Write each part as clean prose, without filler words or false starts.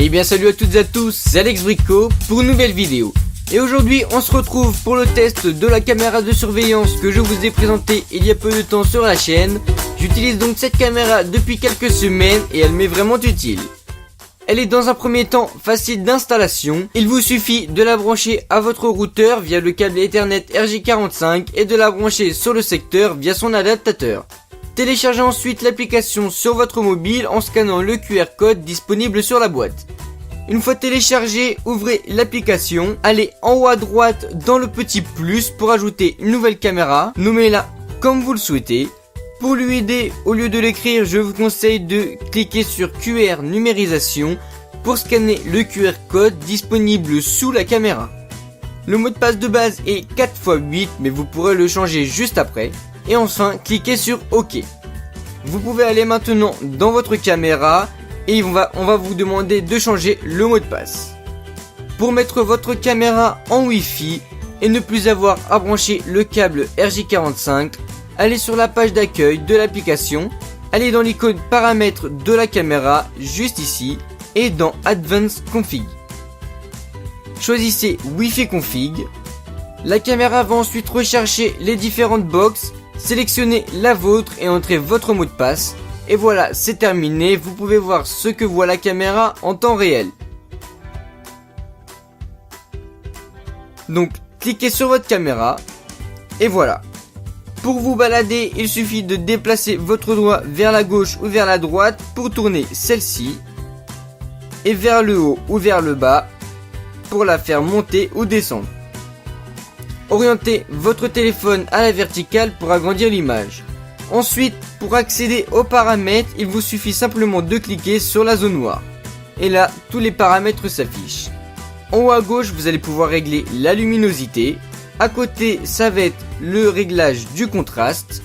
Et bien salut à toutes et à tous, c'est Alex Brico pour une nouvelle vidéo. Et aujourd'hui on se retrouve pour le test de la caméra de surveillance que je vous ai présenté il y a peu de temps sur la chaîne. J'utilise donc cette caméra depuis quelques semaines et elle m'est vraiment utile. Elle est dans un premier temps facile d'installation. Il vous suffit de la brancher à votre routeur via le câble Ethernet RJ45 et de la brancher sur le secteur via son adaptateur. Téléchargez ensuite l'application sur votre mobile en scannant le QR code disponible sur la boîte. Une fois téléchargé, ouvrez l'application, allez en haut à droite dans le petit plus pour ajouter une nouvelle caméra, nommez-la comme vous le souhaitez. Pour lui aider, au lieu de l'écrire, je vous conseille de cliquer sur QR numérisation pour scanner le QR code disponible sous la caméra. Le mot de passe de base est 4x8 mais vous pourrez le changer juste après. Et enfin, cliquez sur OK. Vous pouvez aller maintenant dans votre caméra et on va vous demander de changer le mot de passe. Pour mettre votre caméra en Wi-Fi et ne plus avoir à brancher le câble RJ45, allez sur la page d'accueil de l'application, allez dans l'icône paramètres de la caméra juste ici et dans Advanced Config. Choisissez Wi-Fi Config. La caméra va ensuite rechercher les différentes boxes. Sélectionnez la vôtre et entrez votre mot de passe. Et voilà, c'est terminé. Vous pouvez voir ce que voit la caméra en temps réel. Donc, cliquez sur votre caméra. Et voilà. Pour vous balader, il suffit de déplacer votre doigt vers la gauche ou vers la droite pour tourner celle-ci. Et vers le haut ou vers le bas pour la faire monter ou descendre. Orientez votre téléphone à la verticale pour agrandir l'image. Ensuite, pour accéder aux paramètres, il vous suffit simplement de cliquer sur la zone noire. Et là, tous les paramètres s'affichent. En haut à gauche, vous allez pouvoir régler la luminosité. À côté, ça va être le réglage du contraste.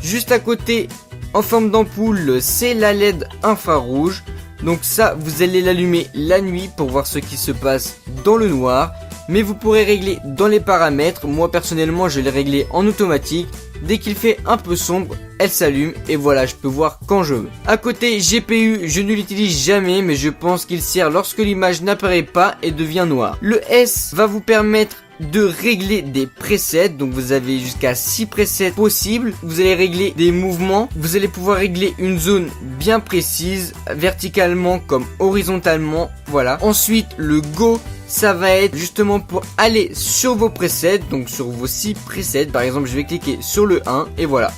Juste à côté, en forme d'ampoule, c'est la LED infrarouge. Donc ça, vous allez l'allumer la nuit pour voir ce qui se passe dans le noir. Mais vous pourrez régler dans les paramètres. Moi personnellement je l'ai réglé en automatique. Dès qu'il fait un peu sombre, elle s'allume et voilà, je peux voir quand je veux. À côté GPU, je ne l'utilise jamais mais je pense qu'il sert lorsque l'image n'apparaît pas et devient noire. Le S va vous permettre de régler des presets, donc vous avez jusqu'à 6 presets possibles. Vous allez régler des mouvements, vous allez pouvoir régler une zone bien précise, verticalement comme horizontalement, voilà. Ensuite le Go, ça va être justement pour aller sur vos presets, donc sur vos 6 presets. Par exemple, je vais cliquer sur le 1 et voilà.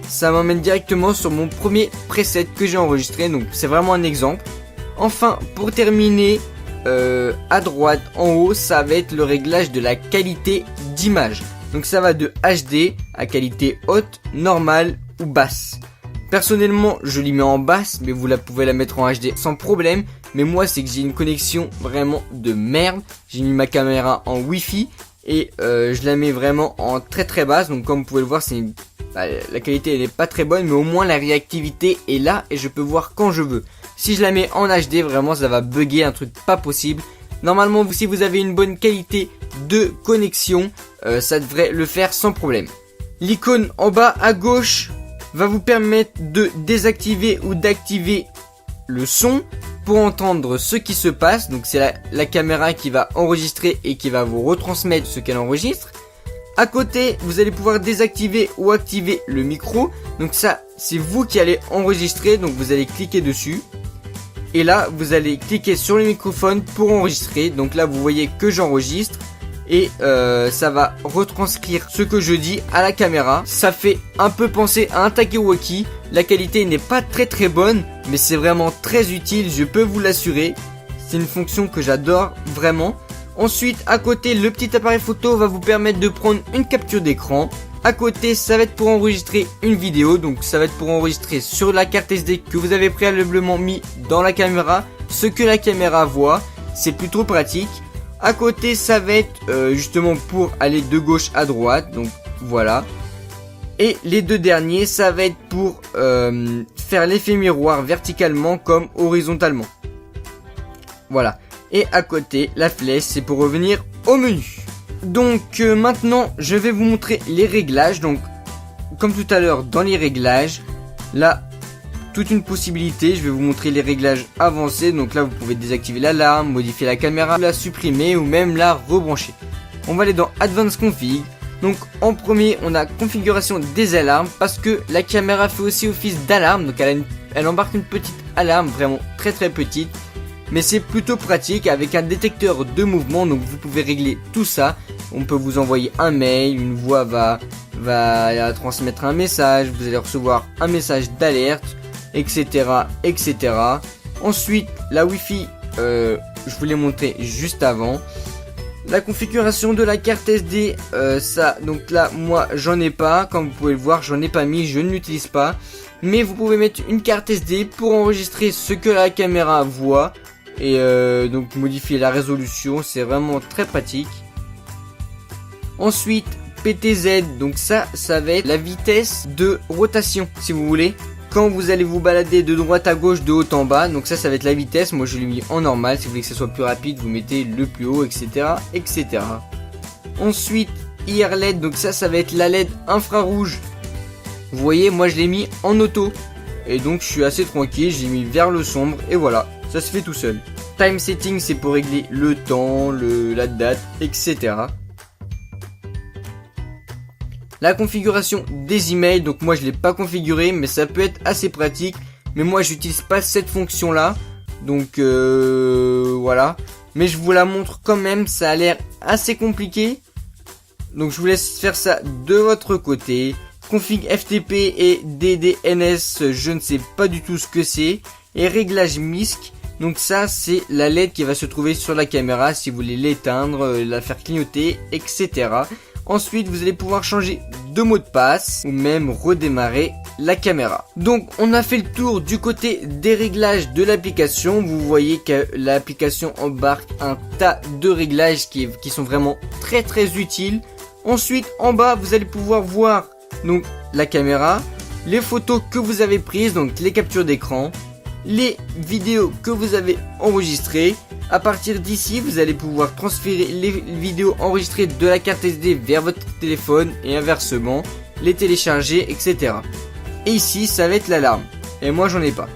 Ça m'emmène directement sur mon premier preset que j'ai enregistré, donc c'est vraiment un exemple. Enfin, pour terminer, à droite en haut, ça va être le réglage de la qualité d'image. Donc ça va de HD à qualité haute, normale ou basse. Personnellement, je l'y mets en basse, mais vous pouvez la mettre en HD sans problème. Mais moi, c'est que j'ai une connexion vraiment de merde. J'ai mis ma caméra en Wi-Fi et je la mets vraiment en très très basse. Donc comme vous pouvez le voir, la qualité elle n'est pas très bonne, mais au moins la réactivité est là et je peux voir quand je veux. Si je la mets en HD, vraiment ça va bugger, un truc pas possible. Normalement, si vous avez une bonne qualité de connexion, ça devrait le faire sans problème. L'icône en bas à gauche va vous permettre de désactiver ou d'activer le son pour entendre ce qui se passe. Donc c'est la caméra qui va enregistrer et qui va vous retransmettre ce qu'elle enregistre. À côté, vous allez pouvoir désactiver ou activer le micro. Donc ça, c'est vous qui allez enregistrer. Donc vous allez cliquer dessus. Et là, vous allez cliquer sur le microphone pour enregistrer. Donc là, vous voyez que j'enregistre. Et ça va retranscrire ce que je dis à la caméra. Ça fait un peu penser à un talkie-walkie. La qualité n'est pas très très bonne, mais c'est vraiment très utile, je peux vous l'assurer. C'est une fonction que j'adore vraiment. Ensuite, à côté, le petit appareil photo va vous permettre de prendre une capture d'écran. À côté, ça va être pour enregistrer une vidéo. Donc ça va être pour enregistrer sur la carte SD que vous avez préalablement mis dans la caméra ce que la caméra voit. C'est plutôt pratique. À côté, ça va être justement pour aller de gauche à droite. Donc voilà. Et les deux derniers, ça va être pour faire l'effet miroir verticalement comme horizontalement. Voilà. Et à côté, la flèche, c'est pour revenir au menu. Donc maintenant, je vais vous montrer les réglages. Donc, comme tout à l'heure dans les réglages, là, toute une possibilité. Je vais vous montrer les réglages avancés. Donc là, vous pouvez désactiver l'alarme, modifier la caméra, la supprimer ou même la rebrancher. On va aller dans Advanced Config. Donc en premier, on a configuration des alarmes parce que la caméra fait aussi office d'alarme. Donc elle embarque une petite alarme, vraiment très petite. Mais c'est plutôt pratique avec un détecteur de mouvement. Donc vous pouvez régler tout ça. On peut vous envoyer un mail, une voix va transmettre un message, vous allez recevoir un message d'alerte, etc. etc. Ensuite, la Wi-Fi, je vous l'ai montré juste avant. La configuration de la carte SD, donc là, moi, j'en ai pas. Comme vous pouvez le voir, j'en ai pas mis, je ne l'utilise pas. Mais vous pouvez mettre une carte SD pour enregistrer ce que la caméra voit. Et donc modifier la résolution, c'est vraiment très pratique. Ensuite, PTZ, donc ça va être la vitesse de rotation, si vous voulez. Quand vous allez vous balader de droite à gauche, de haut en bas, donc ça va être la vitesse. Moi, je l'ai mis en normal. Si vous voulez que ça soit plus rapide, vous mettez le plus haut, etc., etc. Ensuite, IR LED, donc ça va être la LED infrarouge. Vous voyez, moi, je l'ai mis en auto. Et donc, je suis assez tranquille. J'ai mis vers le sombre. Et voilà, ça se fait tout seul. Time setting, c'est pour régler le temps, la date, etc. La configuration des emails, donc moi je l'ai pas configuré, mais ça peut être assez pratique. Mais moi j'utilise pas cette fonction là, donc voilà. Mais je vous la montre quand même, ça a l'air assez compliqué. Donc je vous laisse faire ça de votre côté. Config FTP et DDNS, je ne sais pas du tout ce que c'est. Et réglage MISC, donc ça c'est la LED qui va se trouver sur la caméra si vous voulez l'éteindre, la faire clignoter, etc. Ensuite, vous allez pouvoir changer de mot de passe ou même redémarrer la caméra. Donc, on a fait le tour du côté des réglages de l'application. Vous voyez que l'application embarque un tas de réglages qui sont vraiment très utiles. Ensuite, en bas, vous allez pouvoir voir donc la caméra, les photos que vous avez prises, donc les captures d'écran, les vidéos que vous avez enregistrées. À partir d'ici, vous allez pouvoir transférer les vidéos enregistrées de la carte SD vers votre téléphone et inversement, les télécharger, etc. Et ici, ça va être l'alarme. Et moi, j'en ai pas.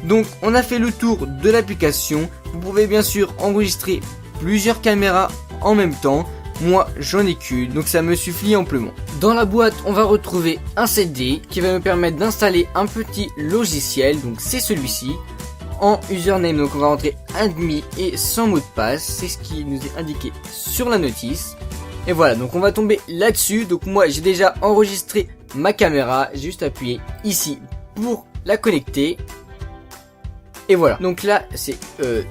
Donc, on a fait le tour de l'application. Vous pouvez bien sûr enregistrer plusieurs caméras en même temps. Moi, j'en ai qu'une, donc ça me suffit amplement. Dans la boîte, on va retrouver un CD qui va me permettre d'installer un petit logiciel. Donc, c'est celui-ci. En username, donc on va rentrer admin et sans mot de passe, c'est ce qui nous est indiqué sur la notice. Et voilà, donc on va tomber là-dessus. Donc moi j'ai déjà enregistré ma caméra, j'ai juste appuyé ici pour la connecter. Et voilà, donc là c'est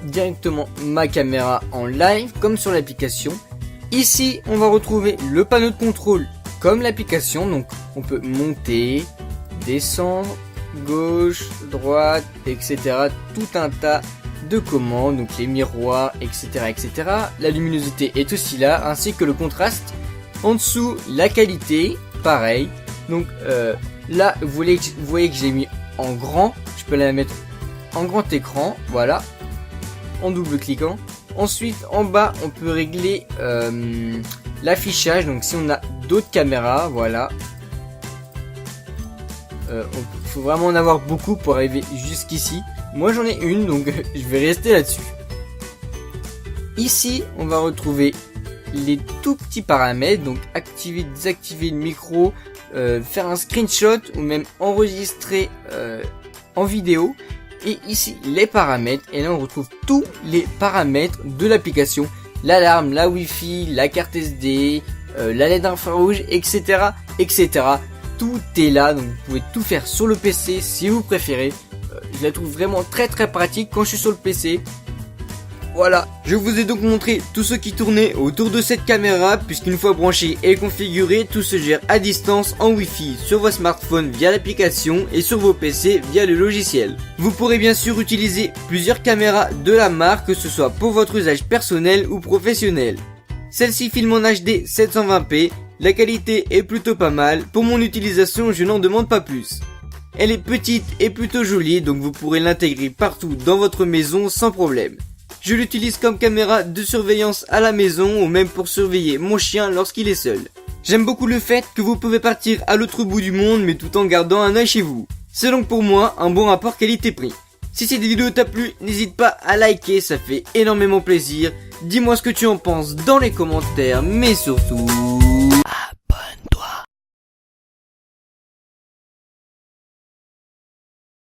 directement ma caméra en live comme sur l'application. Ici on va retrouver le panneau de contrôle comme l'application, donc on peut monter, descendre, gauche, droite, etc. Tout un tas de commandes, donc les miroirs, etc., etc. La luminosité est aussi là, ainsi que le contraste. En dessous, la qualité, pareil. Donc là, vous voyez que j'ai mis en grand. Je peux la mettre en grand écran, voilà, en double cliquant. Ensuite, en bas, on peut régler l'affichage. Donc si on a d'autres caméras, voilà. Il faut vraiment en avoir beaucoup pour arriver jusqu'ici. Moi j'en ai une, donc je vais rester là-dessus. Ici on va retrouver les tout petits paramètres, donc activer, désactiver le micro, faire un screenshot ou même enregistrer en vidéo. Et ici les paramètres, et là on retrouve tous les paramètres de l'application, l'alarme, la Wi-Fi, la carte SD, la LED infrarouge, etc., etc. Tout est là, donc vous pouvez tout faire sur le PC si vous préférez. Je la trouve vraiment très pratique quand je suis sur le PC. Voilà, je vous ai donc montré tout ce qui tournait autour de cette caméra, puisqu'une fois branchée et configurée, tout se gère à distance en Wi-Fi sur vos smartphones via l'application et sur vos PC via le logiciel. Vous pourrez bien sûr utiliser plusieurs caméras de la marque, que ce soit pour votre usage personnel ou professionnel. Celle-ci filme en HD 720p. La qualité est plutôt pas mal, pour mon utilisation je n'en demande pas plus. Elle est petite et plutôt jolie, donc vous pourrez l'intégrer partout dans votre maison sans problème. Je l'utilise comme caméra de surveillance à la maison ou même pour surveiller mon chien lorsqu'il est seul. J'aime beaucoup le fait que vous pouvez partir à l'autre bout du monde mais tout en gardant un œil chez vous. C'est donc pour moi un bon rapport qualité-prix. Si cette vidéo t'a plu, n'hésite pas à liker, ça fait énormément plaisir. Dis-moi ce que tu en penses dans les commentaires, mais surtout...